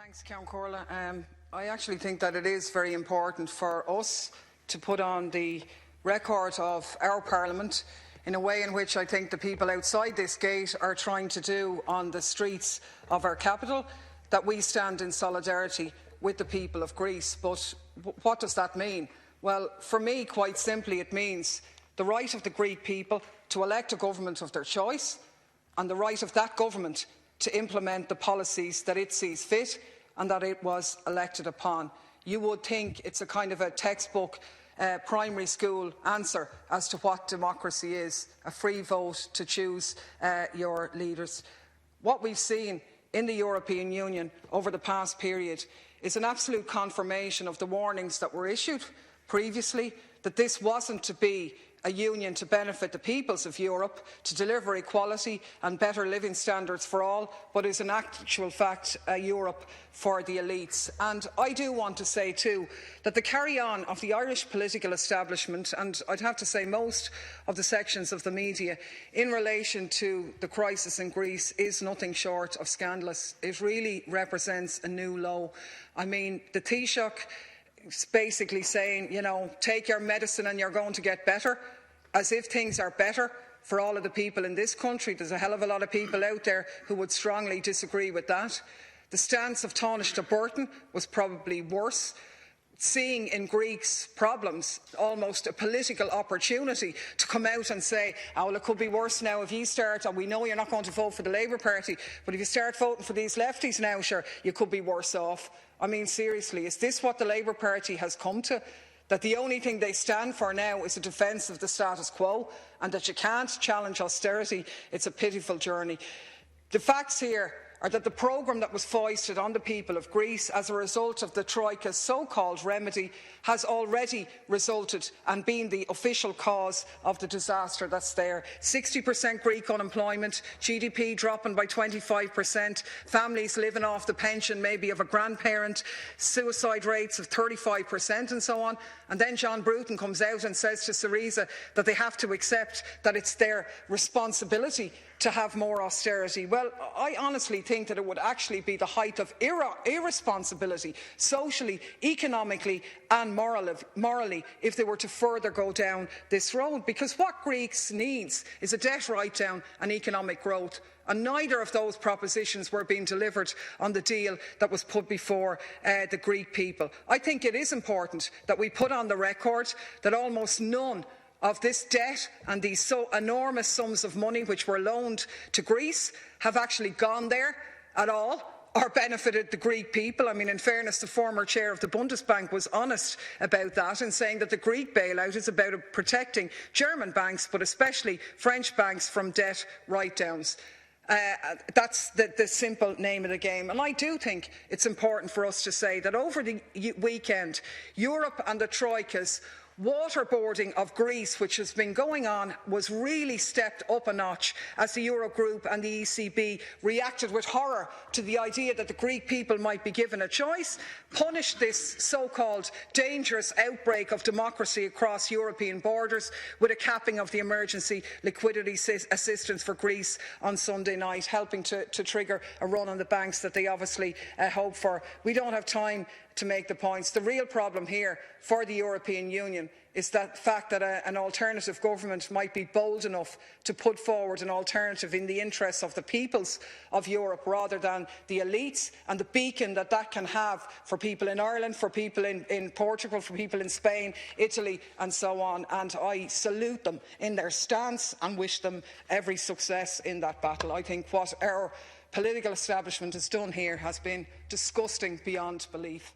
Thanks, Count Corla. I actually think that it is very important for us to put on the record of our Parliament in a way in which I think the people outside this gate are trying to do on the streets of our capital, that we stand in solidarity with the people of Greece. But what does that mean? Well, for me, quite simply, it means the right of the Greek people to elect a government of their choice and the right of that government to implement the policies that it sees fit and that it was elected upon. You would think it's a kind of a textbook primary school answer as to what democracy is, a free vote to choose your leaders. What we've seen in the European Union over the past period is an absolute confirmation of the warnings that were issued previously, that this wasn't to be a union to benefit the peoples of Europe, to deliver equality and better living standards for all, but is in actual fact a Europe for the elites. And I do want to say too that the carry-on of the Irish political establishment, and I'd have to say most of the sections of the media, in relation to the crisis in Greece is nothing short of scandalous. It really represents a new low. I mean, the Taoiseach basically saying, you know, take your medicine and you're going to get better, as if things are better for all of the people in this country. There's a hell of a lot of people out there who would strongly disagree with that. The stance of Taoiseach Burton was probably worse, seeing in Greeks' problems almost a political opportunity to come out and say, oh, well, it could be worse now if you start, and we know you're not going to vote for the Labour Party, but if you start voting for these lefties now, sure, you could be worse off. I mean, seriously, is this what the Labour Party has come to? That the only thing they stand for now is a defence of the status quo, and that you can't challenge austerity? It's a pitiful journey. The facts here are that the programme that was foisted on the people of Greece as a result of the Troika's so-called remedy has already resulted and been the official cause of the disaster that's there. 60% Greek unemployment, GDP dropping by 25%, families living off the pension maybe of a grandparent, suicide rates of 35% and so on. And then John Bruton comes out and says to Syriza that they have to accept that it's their responsibility to have more austerity. Well, I honestly think that it would actually be the height of irresponsibility, socially, economically and morally, if they were to further go down this road. Because what Greece needs is a debt write-down and economic growth. And neither of those propositions were being delivered on the deal that was put before the Greek people. I think it is important that we put on the record that almost none of this debt and these so enormous sums of money which were loaned to Greece have actually gone there at all or benefited the Greek people. I mean, in fairness, the former chair of the Bundesbank was honest about that in saying that the Greek bailout is about protecting German banks, but especially French banks, from debt write-downs. That's the simple name of the game. And I do think it's important for us to say that over the weekend, Europe and the Troika's waterboarding of Greece, which has been going on, was really stepped up a notch as the Eurogroup and the ECB reacted with horror to the idea that the Greek people might be given a choice, punished this so-called dangerous outbreak of democracy across European borders with a capping of the emergency liquidity assistance for Greece on Sunday night, helping to trigger a run on the banks that they obviously hope for. We don't have time to make the points. The real problem here for the European Union is that fact that an alternative government might be bold enough to put forward an alternative in the interests of the peoples of Europe rather than the elites, and the beacon that that can have for people in Ireland, for people in Portugal, for people in Spain, Italy and so on. And I salute them in their stance and wish them every success in that battle. I think what our political establishment has done here has been disgusting beyond belief.